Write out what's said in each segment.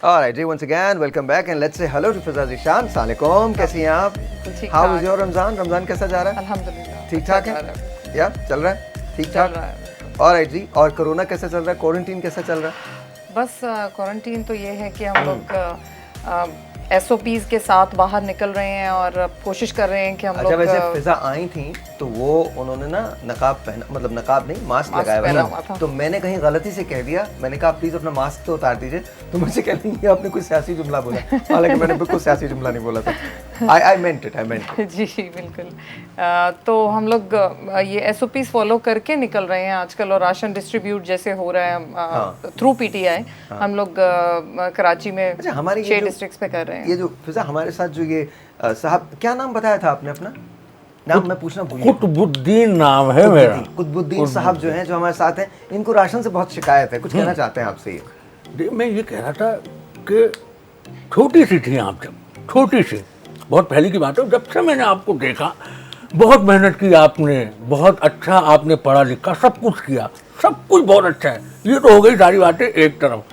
Alright, ji, once again, welcome back and let's say hello to Fiza Zishan. Assalamu alaikum, कैसी हैं आप? ठीक How was your Ramzan? Ramzan कैसा जा रहा है? अल्हम्दुलिल्लाह ठीक ठाक है? या चल रहा है? ठीक ठाक? चल रहा है। Alright जी, और कोरोना कैसा चल रहा है? क्वारंटीन कैसा चल रहा है? बस क्वारंटीन तो ये है कि हम लोग SOPs के साथ बाहर निकल रहे हैं और कोशिश कर रहे हैं कि हम अच्छा, लोग वैसे फिजा आई थी तो वो उन्होंने ना नकाब पहना, मतलब नकाब नहीं, मास्क लगाया पहना हुआ हुआ था। था। तो मैंने कहीं गलती से कह दिया, मैंने कहा प्लीज अपना मास्क तो उतार दीजिए, तो मुझे कह रही है आपने कोई सियासी जुमला बोला, हालांकि मैंने बिल्कुल सियासी जुमला नहीं बोला था। आई मेंट इट। जी बिल्कुल। तो हम लोग ये SOPs फॉलो करके निकल रहे हैं आजकल, और राशन डिस्ट्रीब्यूट जैसे हो रहा है थ्रू PTI। हम लोग कराची में अच्छा, हमारे 6 डिस्ट्रिक्ट्स पे कर रहे हैं। ये जो फिजा हमारे साथ जो ये साहब, क्या नाम बताया था आपने अपना? नाम मैं पूछना भूल गया। कुतुबुद्दीन नाम है मेरा। कुतुबुद्दीन साहब जो हैं, जो हमारे साथ हैं, इनको राशन से बहुत शिकायत है, कुछ कहना चाहते हैं आपसे ये? मैं ये कह रहा था कि छोटी सी थी आप, जब छोटी सी, बहुत पहले की बात है, जब से मैंने आपको देखा, बहुत मेहनत की आपने, बहुत अच्छा आपने पढ़ा लिखा, सब कुछ किया, सब कुछ बहुत अच्छा है। ये तो हो गई सारी बातें एक तरफ,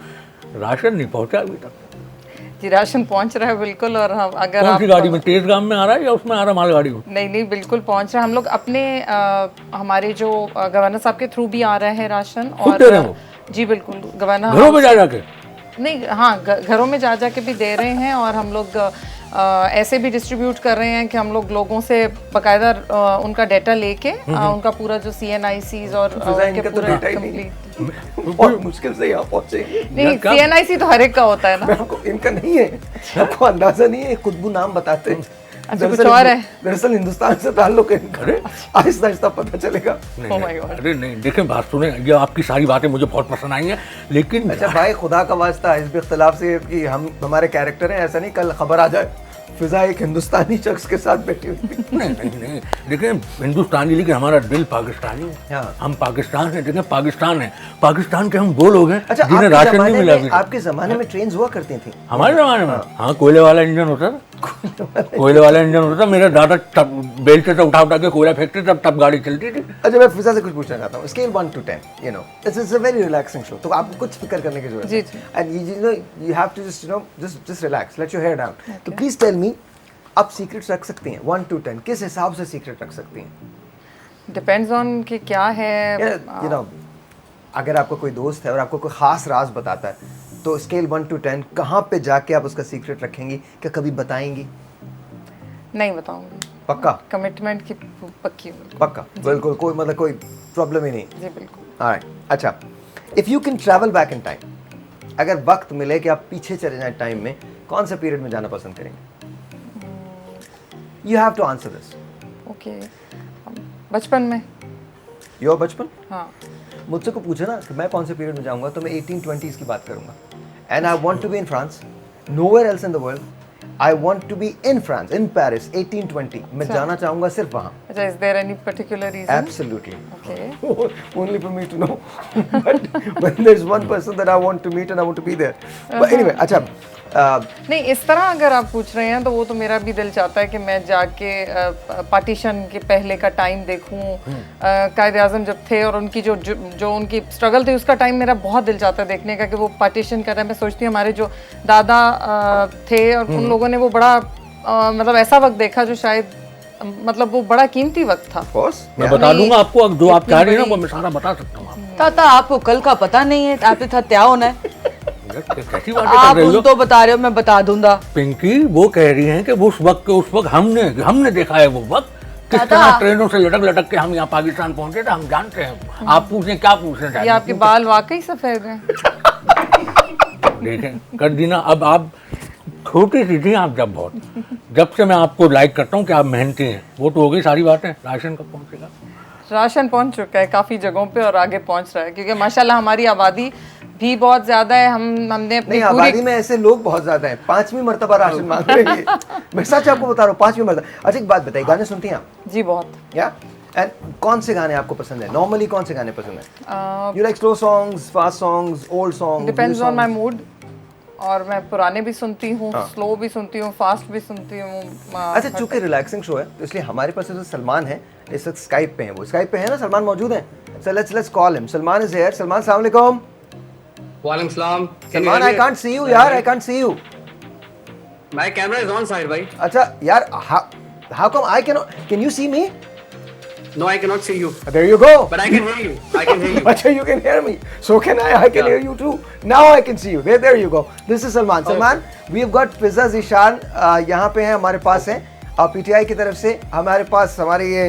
राशन नहीं पहुंचा अभी तक। जी राशन पहुंच रहा है बिल्कुल। और हम अगर कौन आप सी गाड़ी में, तेज गाम में आ रहा है या उसमें आ रहा मालगाड़ी में? नहीं बिल्कुल पहुंच रहा है। हम लोग अपने हमारे जो गवर्नर साहब के थ्रू भी आ रहे हैं राशन। खुद दे रहे हैं वो? जी बिल्कुल, गवर्नर घरों में जा जाके? नहीं, हाँ घरों में जा के भी दे रहे हैं। और हम लोग ऐसे भी डिस्ट्रीब्यूट कर रहे हैं कि हम लोग लोगों से बकायदा उनका डाटा लेके उनका पूरा जो CNICs और उनके पूरा बहुत मुश्किल से यहाँ पहुंचे। नहीं, CNIC तो हर एक का होता है ना। आपको इनका नहीं है, आपको अंदाजा नहीं है, कुतुबु नाम बताते हैं। अच्छा, कुछ और है? दरअसल हिंदुस्तान से ताल्लुक है इनका, आहिस्ता आहिस्ता पता चलेगा। Oh my God। अरे नहीं, देखें बात सुने, ये आपकी सारी बातें मुझे बहुत पसंद आई हैं, लेकिन अच्छा भाई, खुदा का वास्ता, इस इख्तिलाफ से कि हम हमारे कैरेक्टर हैं, ऐसा नहीं कल खबर आ जाए फिजा एक हिंदुस्तानी शख्स के साथ बैठी हुई थी। नहीं, लेकिन हिंदुस्तानी, लेकिन हमारा दिल पाकिस्तानी है। हाँ। हम पाकिस्तान से, देखें पाकिस्तान है, पाकिस्तान के हम वो लोग हैं अच्छा, जिन्हें राशन नहीं मिला अभी तक। आपके जमाने में ट्रेन हुआ करती थी? हमारे जमाने में हाँ, कोयले वाला इंजन होता था। कोयले वाला इंजन होता था, मेरे दादा बेल्ट से उठा के कोयला फेंकते, तब गाड़ी चलती थी। अच्छा, मैं फिजा से कुछ पूछना चाहता हूँ, scale 1 to 10, you know, this is a very relaxing show, तो आपको कुछ फिक्र करने की जरूरत जी, है, and you know you have to just relax, let your hair down. तो प्लीज टेल मी, आप सीक्रेट्स रख सकती हैं 1 to 10, किस हिसाब से सीक्रेट रख सकती हैं? डिपेंड्स ऑन कि क्या है। you know, अगर आपका कोई दोस्त है और आपको कोई खास राज बताता है, तो स्केल 1 to 10 कहाँ पे जाके आप उसका सीक्रेट रखेंगी? क्या कभी बताएंगी? नहीं बताऊंगी। पक्का? कमिटमेंट की पक्की हूँ। पक्का, बिल्कुल, कोई मतलब कोई प्रॉब्लम ही नहीं। जी बिल्कुल। Alright, अच्छा, if you can travel back in time, अगर वक्त मिले कि आप पीछे चले जाएं टाइम में, कौन से पीरियड में जाना पसंद करेंगे? You have to answer this. Okay, बचपन में। योर बचपन? हाँ। मुझसे को पूछे ना कि मैं कौन से पीरियड में जाऊंगा, तो मैं 1820s की बात करूंगा। And I want to be in France, nowhere else in the world. I want to be in France, in Paris, 1820। मैं जाना चाहूंगा सिर्फ वहां। अच्छा, is there any particular reason? Absolutely. Okay. Only for me to know. But there's one person that I want to meet and I want to be there. But anyway, अच्छा, नहीं, इस तरह अगर आप पूछ रहे हैं तो वो तो मेरा भी दिल चाहता है कि मैं जाके पार्टीशन के पहले का टाइम देखूं, कायद आज़म जब थे और उनकी जो उनकी स्ट्रगल थी, उसका टाइम मेरा बहुत दिल चाहता है देखने का, कि वो पार्टीशन कर रहे हैं। मैं सोचती हूँ हमारे जो दादा थे और उन लोगों ने वो बड़ा मतलब ऐसा वक्त देखा जो शायद मतलब वो बड़ा कीमती वक्त था। मैं बता दूंगा आपको, जो आप चाह रही हैं ना वो मैं सारा बता सकता हूँ। ताता, आपको कल का पता नहीं है, आपने था क्या होना है? कैसी बातें आप कर रही हो? उन तो बता रहे हो, मैं बता दूंगा। पिंकी वो कह रही हैं कि उस वक्त हमने देखा है वो वक्त, किस तरह ट्रेनों से लटक के हम यहाँ पाकिस्तान पहुंचे थे, हम जानते हैं। आप पूछें, क्या पूछना चाहते हैं? ये आपके बाल वाकई सफेद हैं। देखें कर दी ना। अब आप छोटी सी थी आप जब से मैं आपको लाइक करता हूँ कि आप मेहनती हैं, वो तो हो गई सारी बातें। राशन कब पहुँचेगा? राशन पहुंच चुका है काफ़ी जगहों पे और आगे पहुंच रहा है, क्योंकि माशाल्लाह हमारी आबादी भी बहुत ज़्यादा है। हमने अपनी आबादी में ऐसे लोग बहुत ज़्यादा हैं, 5वीं मर्तबा राशन मांग रहे हैं। मैं सच आपको बता रहा हूँ, 5वीं मर्तबा। अच्छा, एक बात बताइए, गाने सुनती हैं आप? जी बहुत। या एंड कौन से गाने आपको पसंद है? नॉर्मली कौन से गाने पसंद है? You like slow songs, fast songs, old songs? Depends on my mood. और मैं पुराने भी सुनती हूँ, स्लो भी सुनती हूँ, फास्ट भी सुनती हूँ। अच्छा, चूंकि रिलैक्सिंग शो है तो इसलिए हमारे पास जो सलमान है इस वक्त स्काइप पे है, वो स्काइप पे है ना, सलमान मौजूद है। So let's call him. Salman is here. Salman, अस्सलाम वालेकुम। Walaikum salam. Can you Salman, hear I me? can't see you यार, I can't see you. My camera is on side, bhai. अच्छा यार, how come I cannot? Can you see me? No, I cannot see you. There you go. But I can hear you. I can hear you. अच्छा, you can hear me. So can I. I can Yeah. hear you too. Now I can see you. There you go. This is Salman. Salman, we have got Pizza Zishan. यहाँ पे है, हमारे पास है. PTI की तरफ से हमारे पास हमारे ये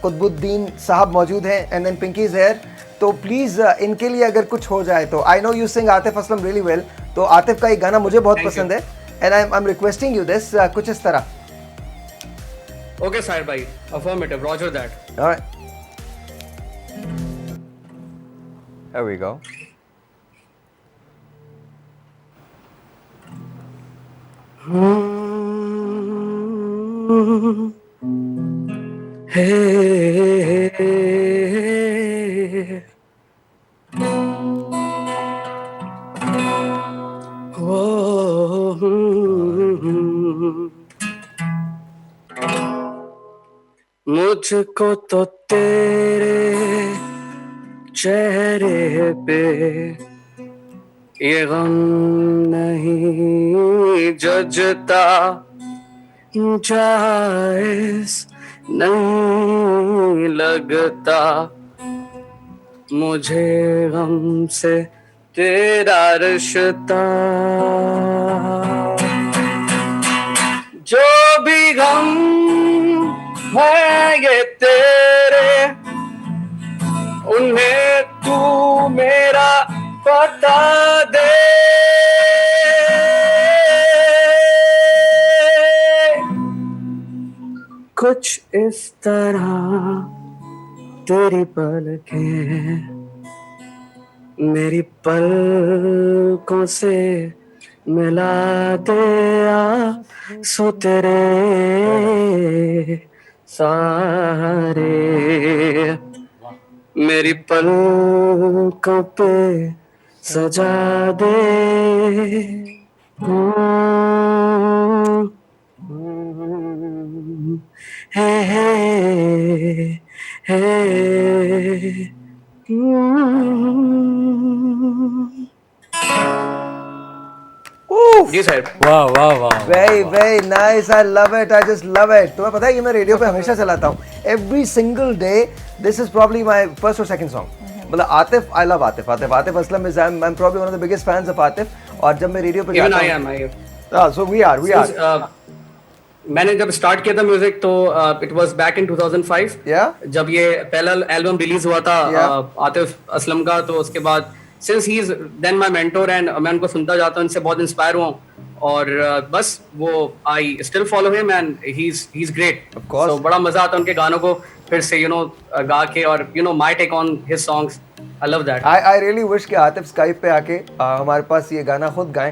कुतुबुद्दीन साहब मौजूद हैं. And then Pinky is here. तो प्लीज इनके लिए अगर कुछ हो जाए तो I know you sing Atif Aslam really well. तो आतिफ का एक गाना मुझे बहुत Thank you. पसंद है. And I am requesting you this कुछ इस तरह. Okay, side, bhai. Affirmative. Roger that. All right. There we go. Hey. मुझको तो तेरे चेहरे पे ये गम नहीं जजता, जायज़ नहीं लगता मुझे गम से तेरा रिश्ता. जो भी गम है ये तेरे, उन्हें तू मेरा बता दे. कुछ इस तरह तेरी पलकें मेरी पलकों से मिला दे. आंसू तेरे सारे मेरी पलकों पे सजा दे. हे हे हे. जी सर. वाह वाह वाह. Very nice. I love it. I just love it. तुम्हें पता है ये मैं रेडियो पे हमेशा चलाता हूँ. Every single day. This is probably my first or second song. मतलब Atif, I love Atif. Atif Aslam is I'm probably one of the biggest fans of Atif. और जब मैं रेडियो पे Even जाता I हूँ. am. So we are. Since, मैंने जब स्टार्ट किया था म्यूजिक तो it was back in 2005. Yeah. जब ये पहला एल्बम रिलीज हुआ था Yeah. आतिफ असलम का, तो उसके बाद since he is then my mentor and मैं उनको सुनता जाता हूँ, इनसे बहुत इंस्पायर हुआ हूँ. और बस वो I still follow him and he is great. Of course. तो बड़ा मजा आता है उनके गानों को फिर से गा के, और my take on his songs. I love that. I really wish कि आतिफ स्काइप पे आके हमारे पास ये गाना खुद गाएं.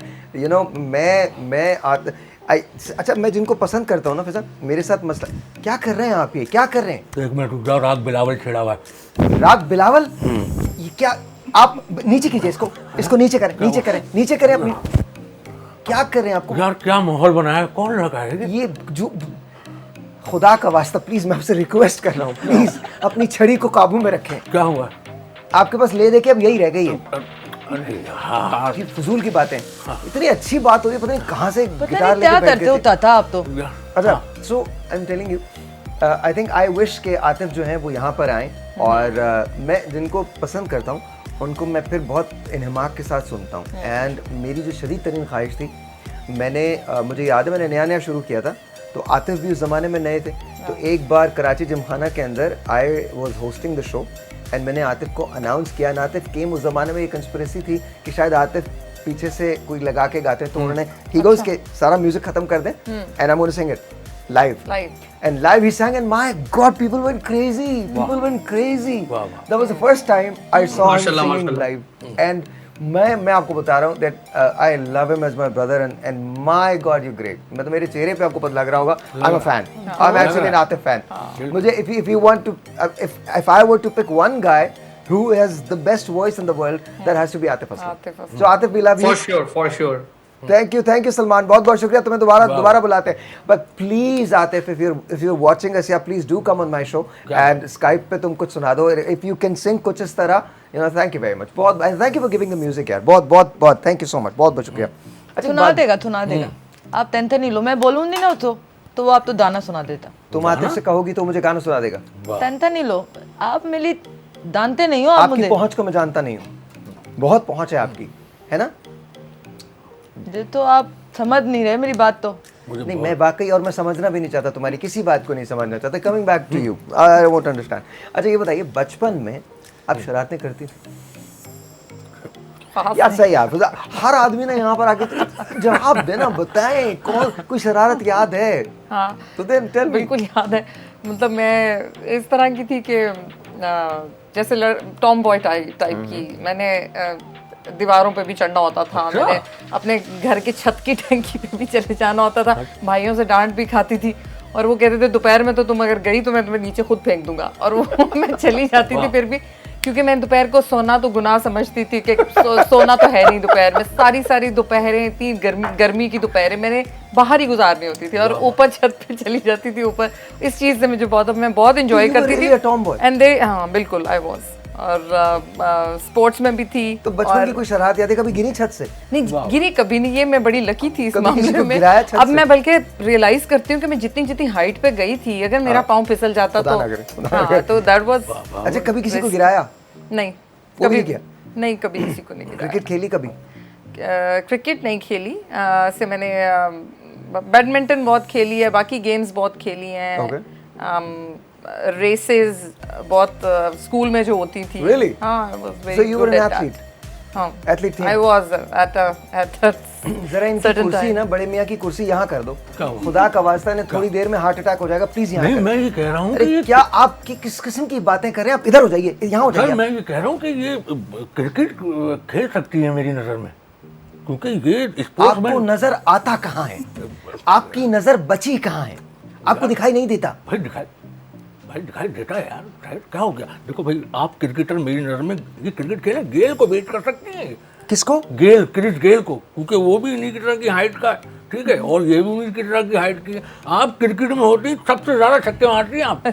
अच्छा, मैं जिनको पसंद करता हूँ ना फिजा, मेरे साथ मसला क्या कर रहे हैं आप, ये क्या कर रहे हैं? तो एक मिनट रुक जाओ, राग बिलावल छेड़ा हुआ है. राग बिलावल? ये क्या? आप नीचे कीजिए इसको नीचे करें अपनी. क्या कर रहे हैं आपको? यार क्या माहौल बनाया है, कौन लगा है ये जो खुदा का वास्ता प्लीज मैं आपसे रिक्वेस्ट कर रहा हूँ, प्लीज अपनी छड़ी को काबू में रखें. क्या हुआ? आपके पास ले दे के अब यही रह गई है. अरे यार ये फजूल की बातें. इतनी अच्छी बात हो रही है, पता नहीं कहाँ से पता गिटार नहीं क्या लेके बैठ करते गए हो थे. ताता आप तो. अच्छा, so I am telling you, I think I wish के आतिफ जो हैं वो यहाँ पर आएँ. और मैं जिनको पसंद करता हूँ उनको मैं फिर बहुत इन्हमाक के साथ सुनता हूँ. एंड मेरी जो शदीद तरीन ख्वाहिश थी, मुझे याद है मैंने नया शुरू किया था, तो आतिफ भी उस ज़माने में नए थे. तो एक बार कराची जिमखाना के अंदर I was hosting the show and मैंने आतिफ को अनाउंस किया. आतिफ केम. उस ज़माने में ये कंस्पिरेसी थी कि शायद आतिफ पीछे से कोई लगा के गाते हैं, तो उन्होंने ही गोज़ के सारा म्यूजिक ख़त्म कर दें and I am going to sing it live. And live he sang, and my God, people went crazy. People went crazy. Wow. That was the first time I saw him Mashallah, singing mashallah. live. And मैं आपको बता रहा हूँ that I love him as my brother, and my God, you're great. मैं तो मेरे चेहरे पे आपको पता लग रहा होगा. I'm a fan. I'm actually an Atif fan. मुझे if you want to if I were to pick one guy who has the best voice in the world, that has to be Atif Aslam. So Atif, we love you. For sure. Thank you Salman, बहुत बहुत शुक्रिया, तुम्हें दोबारा बुलाते हैं, but please Atif, if you watching us, या please do come on my show and Skype पे तुम कुछ सुना दो, इफ यू कैन सिंग कुछ इस तरह, you know, thank you very much, बहुत thank you for giving the music यार, बहुत थैंक यू सो मच, बहुत शुक्रिया। अच्छा, सुना देगा आप टेंशन नहीं लो, मैं बोलूंगी ना तो वो आप तो गाना सुना देता। तुम आतिफ से कहोगी तो मुझे गाना सुना देगा, टेंशन नहीं लो, आप मेरी जानते नहीं हो, आप आपकी मुझे पहुंच को मैं जानता नहीं हूँ, बहुत पहुंच है आपकी, है ना? ये तो आप समझ नहीं रहे मेरी बात तो। नहीं, मैं वाकई, और मैं समझना भी नहीं चाहता, तुम्हारी किसी बात को नहीं समझना चाहता, coming back to you, I won't understand. अच्छा ये बताइए, बचपन में आप शरारतें करती थी? या सही यार, हर आदमी ने यहाँ पर आके जवाब देना, बताएं कौन, कोई शरारत याद है? हाँ, तो देन टेल मी। बिल्कुल याद है, मतलब मैं इस तरह की थी कि जैसे टॉम बॉय टाइप की, मैंने दीवारों पे भी चढ़ना होता था, मैंने अपने घर की छत की टंकी पे भी चले जाना होता था, भाइयों से डांट भी खाती थी, और वो कहते थे दोपहर में तो तुम अगर गई तो मैं तुम्हें नीचे खुद फेंक दूंगा, और वो मैं चली जाती थी फिर भी, क्योंकि मैं दोपहर को सोना तो गुनाह समझती थी कि सोना तो है नहीं दोपहर में, सारी दोपहरें, इतनी गर्मी की दोपहरें मैंने बाहर ही गुजारनी होती थी, और ऊपर छत पे चली जाती थी ऊपर, इस चीज़ से मुझे मैं बहुत इंजॉय करती थी। Tom boy? एंड दे, हाँ बिल्कुल, आई वाज, और स्पोर्ट्स में भी थी। तो बचपन की कोई शरारत याद है, कभी गिरी छत से? नहीं, गिरी कभी नहीं, ये मैं बड़ी लकी थी इस कभी किसी मामले को में। गिराया छत अब से? मैं बल्कि रियलाइज करती हूँ कि मैं जितनी हाइट पे गई थी, अगर मेरा पाँव फिसल जाता खुदा तो ना करे, खुदा ना करे। हाँ, तो दैट वाज। अच्छा, कभी किसी को गिराया? नहीं, वो भी कभी किया? नहीं, कभी किसी को नहीं गिराया। क्रिकेट खेली कभी? क्रिकेट नहीं खेली, से मैंने बैडमिंटन बहुत खेली है, बाकी गेम्स बहुत खेली हैं, रेसेस बहुत स्कूल में जो होती थी। Really? हाँ, I was very So you were good an at that. athlete? हाँ, Athlete थी? I was at a जरा इनकी certain कुर्सी time. ना, बड़े मियाँ की कुर्सी यहाँ कर दो, क्या हुआ? खुदा का वास्ता, ने थोड़ी देर में हार्ट अटैक हो जाएगा, प्लीज यहाँ नहीं, कर। मैं ये कह रहा हूँ कि अरे ये, क्या आप किस किस्म की बातें कर रहे हैं? आप इधर हो जाइए, यहाँ हो सर जाइए। मैं ये कह रहा हूँ कि ये क्रिकेट खेल सकती है मेरी नज़र में, क्योंकि ये स्पोर्ट्स में। आपको नजर आता कहाँ है? आपकी नजर बची कहाँ है? आपको दिखाई नहीं देता? भाई दिखाई देता है यार, शायद क्या हो गया? देखो भाई, आप क्रिकेटर मेरी नज़र में, ये क्रिकेट खेले गेल को बेट कर सकती हैं। किसको? गेल, क्रिस गेल को, क्योंकि वो भी इन्हीं की तरह की हाइट का है, ठीक है, और ये भी उन्हीं की तरह की हाइट की है। आप क्रिकेट में होती सबसे ज्यादा छक्के मारती हैं आप।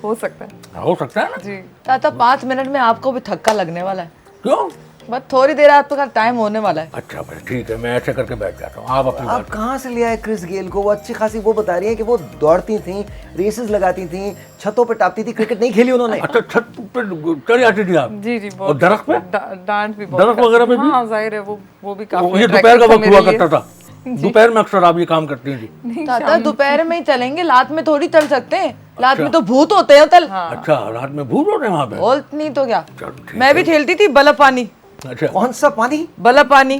हो सकता है। हो सकता है ना जी। चाचा 5 मिनट में आपको भी थक्का लगने वाला है, क्यों? बस थोड़ी देर आपका टाइम होने वाला है। अच्छा भाई ठीक है, मैं ऐसे करके बैठ जाता हूँ, आप अपनी आप बात कहाँ से ले आए क्रिस गेल को? वो अच्छी खासी, वो बता रही है कि वो दौड़ती थी, रेसेस लगाती थी, छतों पे टापती थी, क्रिकेट नहीं खेली उन्होंने। अच्छा, छत पे चढ़ जाती थी आप? जी जी, और दरख्त पे? डांट भी बहुत दरख्त वगैरह पे भी? हाँ, जाहिर है, वो भी काफी ये दोपहर का attractive था वक्त हुआ मेरे करता लिए। था, दोपहर में अक्सर आप ये काम करती थी। चाचा दोपहर में ही चलेंगे, रात में थोड़ी चल सकते हैं, रात में तो भूत होते हैं तल। अच्छा, रात में भूत होते हैं वहाँ पे? बोल नहीं तो क्या, चलो, ठीक मैं भी खेलती थी बर्फ पानी। अच्छा, कौन सा पानी? बर्फ पानी।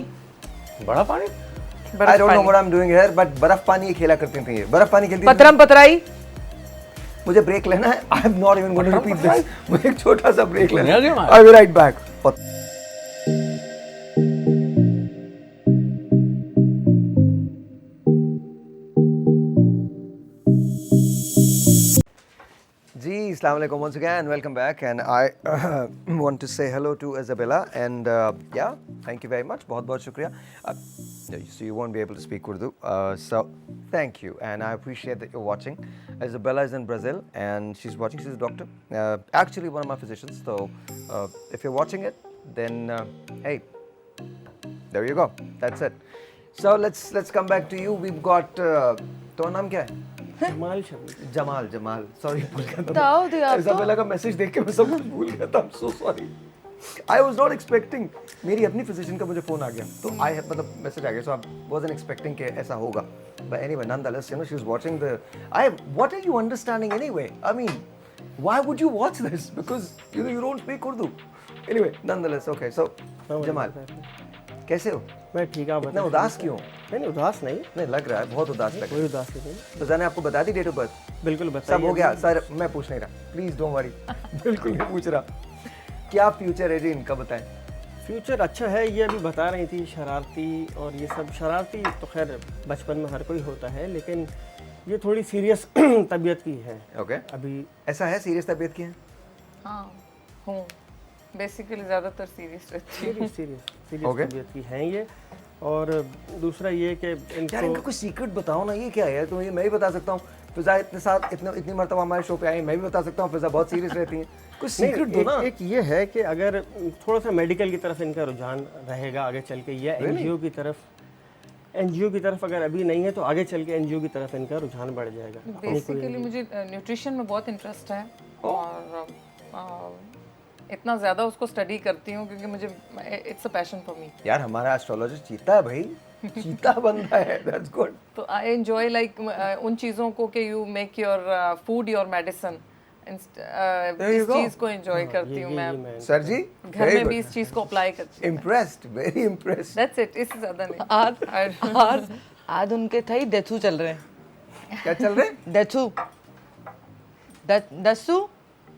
बड़ा पानी? I don't know what I am doing here, but बर्फ पानी ये खेला करती थी, ये बर्फ पानी खेलती थी। पतरम पतराई। मुझे ब्रेक लेना है, I am not even going to repeat this, मुझे एक छोटा सा ब्रेक लेना नया गेम है, है। I will write back. जी, अस्सलाम वालेकुम once again, welcome back, and I want to say hello to Isabella, and yeah, thank you very much, बहुत शुक्रिया. So you won't be able to speak Urdu, so thank you, and I appreciate that you're watching. Isabella is in Brazil, and she's watching. She's a doctor, actually one of my physicians. So if you're watching it, then hey, there you go. That's it. So let's come back to you. We've got तो नाम क्या है? Jamal, sorry भूल गया बताओ दिया आपको। Isabella का मैसेज देख के मैं सब कुछ भूल गया था, I am so sorry, I was not expecting, मेरी अपनी फिजिशियन का मुझे फोन आ गया, तो आई मतलब मैसेज आ गया, सो आई वाजंट एक्सपेक्टिंग कि ऐसा होगा, but anyway nonetheless, you know, she was watching the, what are you understanding anyway? I mean, why would you watch this? Because you don't speak Urdu. Anyway, nonetheless, okay, so Jamal कैसे हो? मैं ठीक, आप इतना उदास क्यों? नहीं उदास नहीं, लग रहा है बहुत उदास लग रहा कोई उदास नहीं। है। तो जाने आपको बता दी डेट ऑफ बर्थ? बिल्कुल बताइए। सब हो गया सर, मैं पूछ नहीं रहा, प्लीज डोंट वरी, बिल्कुल नहीं पूछ रहा। क्या फ्यूचर है जी इनका, बताएं। फ्यूचर अच्छा है, ये अभी बता रही थी शरारती, और ये सब शरारती तो खैर बचपन में हर कोई होता है, लेकिन ये थोड़ी सीरियस तबीयत की है ओके, अभी। ऐसा है, सीरियस तबीयत की है? हाँ, हूँ बेसिकली ज़्यादातर सीरियस रहती हूँ। Serious Okay. तबीयत की हैं ये, और दूसरा ये कि यार इनको इनका कोई सीक्रेट बताओ ना, ये क्या है यार? तो ये मैं भी बता सकता हूँ, फिजा इतनी मरतबा हमारे शो पे आई, मैं भी बता सकता हूँ फिजा बहुत सीरियस रहती हैं। कुछ नहीं, सीक्रेट दो ना। एक ये है कि अगर थोड़ा सा मेडिकल की तरफ इनका रुझान रहेगा आगे चल के, या एनजीओ की तरफ अगर अभी नहीं है तो आगे चल के एनजीओ की तरफ इनका रुझान बढ़ जाएगा। बेसिकली मुझे न्यूट्रिशन में बहुत इंटरेस्ट है और इतना ज़्यादा उसको स्टडी करती हूँ क्योंकि मुझे it's a passion for me. यार हमारा एस्ट्रोलॉजिस्ट चीता है भाई, चीता बंदा है, दैट्स गुड। तो आई एंजॉय लाइक उन चीज़ों को कि you make your food your medicine, इस चीज़ को एंजॉय करती हूँ मैं। सर जी घर में भी इस चीज़ को अप्लाई करती हूँ। Impressed, very impressed. That's it, इससे ज़्यादा नहीं। आज उनके थे डेथू चल रहे हैं। क्या चल रहे हैं? डेथू दसू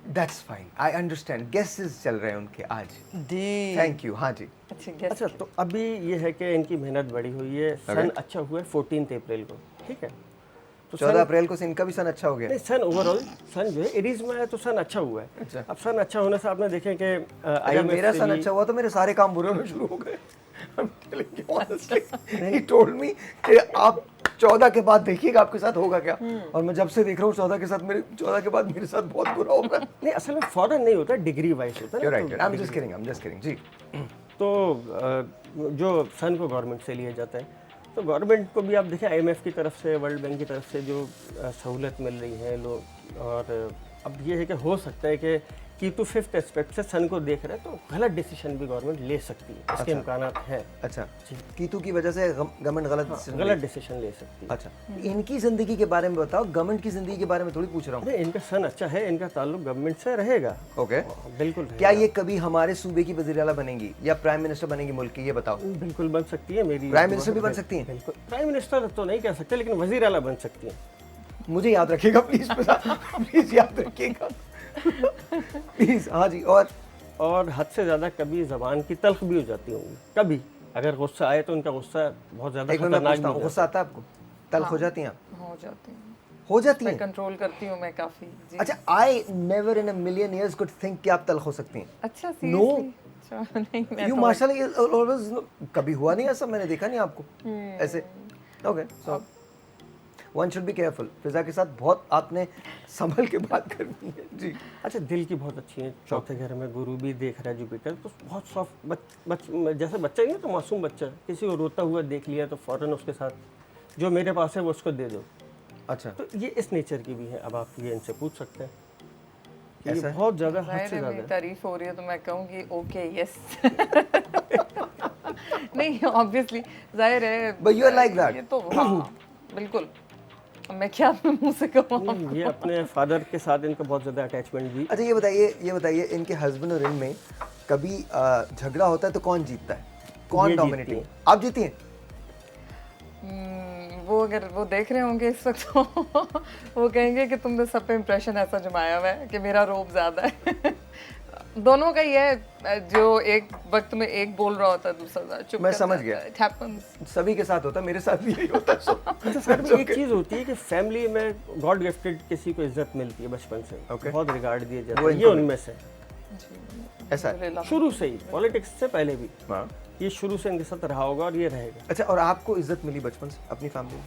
दैट्स फाइन, आई अंडरस्टैंड। गेसेस चल रहे हैं उनके आज। दी थैंक यू। हाँ जी। अच्छा guess अच्छा, तो अभी ये है कि इनकी मेहनत बड़ी हुई है। सन अच्छा हुआ है 14 अप्रैल को, ठीक है? तो 14 अप्रैल को इनका भी सन अच्छा हो गया। नहीं, सन ओवरऑल सन जो है एरीज में है तो सन अच्छा हुआ है। अच्छा। अब सन अच्छा होने से आपने देखें कि अगर IMF मेरा से सन भी- अच्छा हुआ तो मेरे सारे काम बुरे होने शुरू हो गए। I'm telling you honestly. He told me कि आप 14 के बाद देखिएगा आपके साथ होगा क्या, और मैं जब से देख रहा हूँ 14 के बाद मेरे साथ बहुत बुरा हो रहा है। नहीं, असल में फॉरेन नहीं होता, डिग्री वाइज होता है You're ना। right. I'm just kidding. जी। तो जो सन को गवर्नमेंट से लिया जाता है, तो गवर्नमेंट को भी आप देखें IMF की तरफ से, वर्ल्ड बैंक की तरफ से जो सहूलत मिल रही है लोग, और अब ये है कि हो सकता है कि की टू फिफ्थ एस्पेक्ट से सन को देख रहे हैं तो गलत डिसीजन भी गवर्नमेंट ले सकती है, इसके इम्कानात हैं। अच्छा, कीतू की वजह से गवर्नमेंट गलत डिसीजन ले सकती है। अच्छा, इनकी जिंदगी के बारे में बताओ, गवर्नमेंट की जिंदगी के बारे में थोड़ी पूछ रहा हूँ। नहीं, इनका सन अच्छा है, इनका ताल्लुक गवर्नमेंट से रहेगा। ओके, बिल्कुल रहेगा। क्या ये कभी हमारे सूबे की वज़ीर आला बनेंगी या प्राइम मिनिस्टर बनेंगी मुल्क की, ये बताओ। बिल्कुल बन सकती है। मेरी प्राइम मिनिस्टर भी बन सकती हैं? बिल्कुल, प्राइम मिनिस्टर तो नहीं कह सकते लेकिन वजीर आला बन सकती हैं। मुझे याद रखिएगा प्लीज, प्लीज याद रखिएगा प्लीज। हाँ जी। और हद से ज़्यादा कभी ज़बान की तल्ख भी हो जाती होंगी, कभी अगर गुस्सा आए तो उनका गुस्सा बहुत ज़्यादा एक मिनट मैं खतरनाक पूछता भी हूँ, हो गुस्सा आता है आपको? तल्ख हो जाती हैं आप? हो जाती हूँ, हो जाती मैं हैं? कंट्रोल करती हूँ मैं काफ़ी जी। अच्छा, I never in a million years could think कि आप तल्ख हो सकती हैं। अच्छा No. सीरियसली? अच्छा नहीं, मैं यू तो माशाल्लाह ऑलवेज, कभी हुआ नहीं ऐसा, मैंने देखा नहीं आपको ऐसे। Okay, so one should be careful. Fiza के साथ बहुत आपने संभल के बात करनी है जी। अच्छा, दिल की बहुत अच्छी है। चौथे घर में गुरु भी देख रहा है जुपिटर, तो बहुत सॉफ्ट जैसे बच्चा ही है, तो मासूम बच्चा, किसी को रोता हुआ देख लिया तो फौरन उसके साथ जो मेरे पास है वो उसको दे दो। अच्छा, तो ये इस नेचर की भी है। अब आप ये इनसे पूछ सकते हैं कि ये ऐसा है? बहुत ज़्यादा हद जाहिर से है मेरी ज़्यादा तारीफ हो रही है तो मैं कहूँगी ओके यस। नहीं ऑब्वियसली जाहिर है, But you are like that. ये तो हाँ बिल्कुल, अब मैं क्या अपने मुंह से कहूँ। नहीं, ये अपने फादर के साथ इनका बहुत ज़्यादा अटैचमेंट भी। अच्छा ये बताइए इनके हस्बैंड और इनमें कभी झगड़ा होता है तो कौन जीतता है, कौन ये डोमिनेटिंग? जीतती आप जीती हैं? वो अगर वो देख रहे होंगे इस वक्त तो वो कहेंगे कि तुमने सब पे इम्प्रेशन ऐसा जमाया हुआ है कि मेरा रोब ज़्यादा है। दोनों का ही है, जो एक वक्त में एक बोल रहा होता है दूसरा चुप मैं कर समझ जाता गया। है। It happens। सभी के साथ होता है, मेरे साथ भी यही होता है। अच्छा सर, में एक चीज़ होती है कि फैमिली में गॉड गिफ्टेड किसी को इज्जत मिलती है बचपन से, Okay. बहुत रिगार्ड दिए जाते वो हैं, ये इनको उनमें से ऐसा है। अल्हम्दुलिल्लाह। शुरू से ही, पॉलिटिक्स से पहले भी हाँ। ये शुरू से इनके साथ रहा होगा और ये रहेगा। अच्छा, और आपको इज्जत मिली बचपन से अपनी फैमिली में?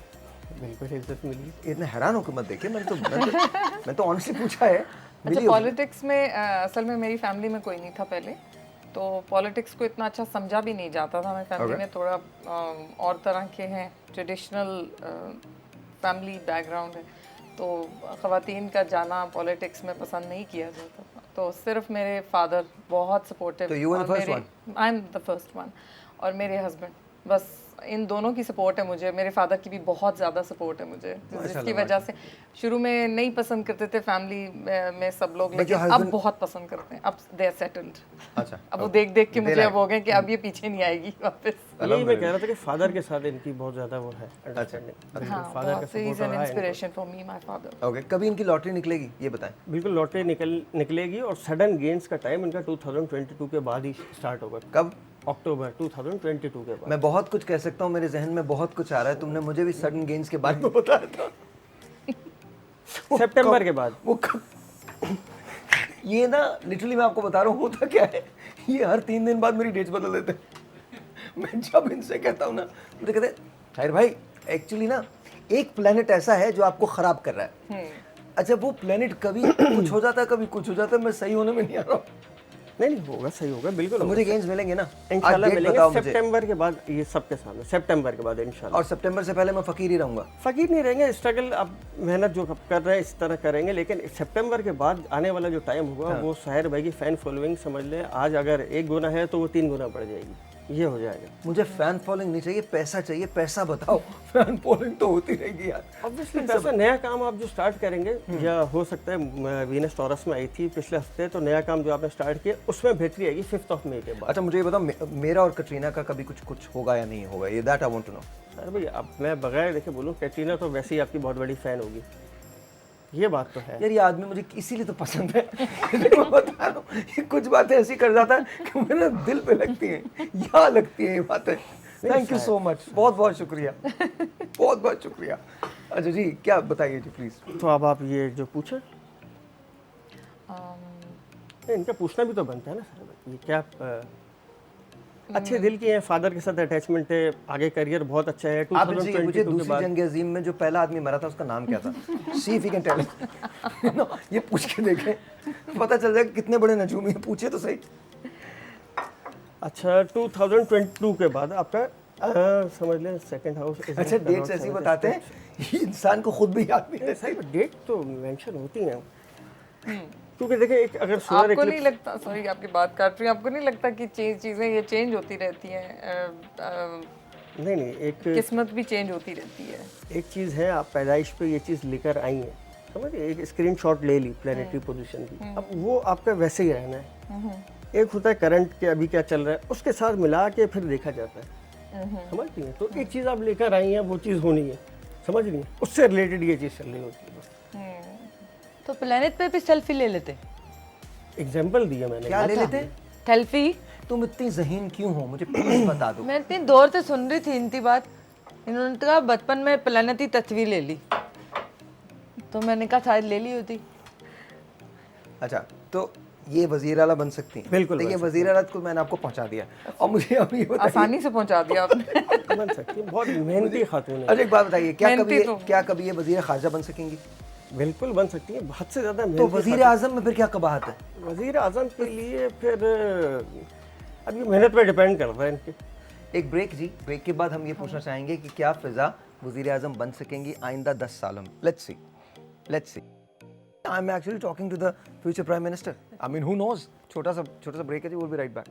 बिल्कुल इज्जत मिली। इतने हैरान होकर मत देखिए, मैं तो ऑनेस्टली पूछा है। अच्छा, मिली होगी। पॉलिटिक्स में असल में मेरी फैमिली में कोई नहीं था पहले, तो पॉलिटिक्स को इतना अच्छा समझा भी नहीं जाता था। मेरी फैमिली में थोड़ा और तरह के हैं, ट्रेडिशनल फैमिली बैकग्राउंड है, तो ख़वातीन का जाना पॉलिटिक्स में पसंद नहीं किया जाता था। तो सिर्फ मेरे फादर बहुत सपोर्टिव, तो you were the first one? I am the first one, और मेरे हस्बैंड, बस इन दोनों की सपोर्ट है मुझे। मेरे फादर की भी बहुत ज़्यादा सपोर्ट है मुझे, जिसकी वजह से शुरू में नहीं पसंद करते थे फैमिली में सब लोग, लेकिन अब husband- बहुत पसंद करते हैं। अब दे आर सेटल्ड। अच्छा, अब वो देख देख के They मुझे like- अब हो गए कि अब ये पीछे नहीं आएगी वापस। यही मैं कह रहा था कि फादर के साथ इनकी बहुत ज़्यादा वो है अंडरस्टैंडिंग। हाँ, फादर का बहुत ही सपोर्ट रहा है इनको। Inspiration for me my father. Okay, कभी इनकी लॉटरी निकलेगी ये बताएं? बिल्कुल लॉटरी निकलेगी, और सडन गेन्स का टाइम इनका 2022 के बाद ही स्टार्ट होगा। कब? अक्टूबर 2022 के बाद। मैं बहुत कुछ कह सकता हूँ, मेरे जहन में बहुत कुछ आ रहा है। तुमने मुझे भी सडन गेन्स के बारे में बताया था। सितंबर के बाद। वो कब? ये ना लिटरली मैं आपको बता रहा हूँ होता क्या है, ये हर 3 दिन बाद मेरी डेट्स बदल देते हैं। मैं जब इनसे कहता हूँ ना, मुझे कहते हैं ताहिर भाई एक्चुअली ना एक प्लेनेट ऐसा है जो आपको खराब कर रहा है। अच्छा वो प्लेनेट कभी कुछ हो जाता है, कभी कुछ हो जाता है, मैं सही होने में नहीं आ रहा हूँ। नहीं होगा, सही होगा, बिल्कुल तो होगा। मुझे गेम्स मिलेंगे ना? इंशाल्लाह आज डेट मिलेंगे बताओ मुझे। सितंबर के बाद, ये सबके सामने सितंबर के बाद इंशाल्लाह। और सितंबर से पहले मैं फकीर ही रहूंगा। फकीर नहीं रहेंगे, स्ट्रगल अब मेहनत जो कर रहे हैं इस तरह करेंगे, लेकिन सितंबर के बाद आने वाला जो टाइम होगा वो साहिर भाई की फैन फॉलोइंग समझ ले, आज अगर 1 गुना है तो वो 3 गुना बढ़ जाएगी, ये हो जाएगा। मुझे फैन फॉलोइंग नहीं चाहिए, पैसा चाहिए, पैसा बताओ। फैन फॉलोइंग तो होती रहेगी यार। ऑब्वियसली पैसा, नया काम आप जो स्टार्ट करेंगे, या हो सकता है वीनस टॉरस में आई थी पिछले हफ्ते, तो नया काम जो आपने स्टार्ट किया उसमें बेहतरी आएगी 5 मई के बाद। अच्छा मुझे ये बताओ मेरा और कटरीना का कभी कुछ होगा या नहीं होगा, ये that I want to know. अरे भाई अब मैं बगैर देखे बोलूँ, कैटरीना तो वैसे ही आपकी बहुत बड़ी फैन होगी, ये बात तो है। यार ये आदमी मुझे इसीलिए तो पसंद है। मैं बता रहा हूँ, ये कुछ बातें ऐसी कर जाता है कि मेरे दिल पे लगती हैं, यहाँ लगती हैं ये बातें। थैंक यू सो मच, बहुत बहुत शुक्रिया, बहुत बहुत शुक्रिया। अच्छा जी क्या बताइए जी प्लीज। तो अब आप ये जो पूछे, इनका पूछना भी तो बनता है ना सर, ये क्या अच्छे दिल की है, फादर के साथ अटैचमेंट है, आगे करियर बहुत अच्छा है। आप मुझे 2022 के दूसरी बाद जंग अजीम में जो पहला आदमी मरा था उसका नाम क्या था? See if you can tell. ये पूछ के देखें, पता चल जाएगा कितने बड़े नजूम हैं, पूछे तो सही। अच्छा 2022 के बाद आपका समझ लें सेकंड हाउस। अच्छा डेट्स ऐसी बताते हैं, ये इंसान को खुद भी याद नहीं रहता। सही डेट तो मेंशन होती हैं, क्योंकि देखिए एक अगर सोलर आपको नहीं लगता, सॉरी आपकी बात काट रही हूँ, आपको नहीं लगता कि चीज़ें ये चेंज होती रहती हैं? नहीं एक किस्मत भी चेंज होती रहती है। एक चीज़ है, आप पैदाइश पे ये चीज़ लेकर आई हैं, समझिए, एक स्क्रीनशॉट ले ली प्लेनेटरी पोजीशन की, अब वो आपका वैसे ही रहना है। एक होता है करंट के अभी क्या चल रहा है, उसके साथ मिला के फिर देखा जाता है, समझती हैं? तो एक चीज़ आप लेकर आई हैं, वो चीज़ होनी है, समझ रही हैं? उससे रिलेटेड ये चीज़ चल रही होती है। तो प्लेनेट पे भी सेल्फी ले लेते। एग्जाम्पल दिया मैंने। क्या ले लेते? सेल्फी। तुम इतनी ज़हीन क्यों हो, मुझे प्लीज बता दो। मैं इतनी दौर से सुन रही थी इनकी बात, इन्होंने कहा बचपन में प्लेनेट की तस्वीर ले ली, तो मैंने कहा शायद ले ली होती। अच्छा तो ये वजीर आला बन सकती हैं? बिल्कुल देखिए बन वजीर आला को मैंने आपको पहुंचा दिया, और मुझे अभी ये बताइए। आसानी से पहुंचा दिया आपने। बन सकती है, बहुत मेहनती खातून है। अच्छा एक बात बताइए, मेहनती तो। क्या कभी ये वजीर खारजा बन सकेंगी? बिल्कुल बन सकती है, बहुत से ज़्यादा तो मेहनती वजीर आजम में फिर क्या कबाहत है? वजीर आजम के लिए फिर अब ये मेहनत पे डिपेंड करता है इनके। एक ब्रेक जी, ब्रेक के बाद हम ये पूछना चाहेंगे कि क्या फिजा वजीर आजम बन सकेंगी आइंदा 10 सालों में? Let's see. I am actually talking to the future prime minister. I mean who knows. छोटा सा ब्रेक है जी, विल बी राइट बैक।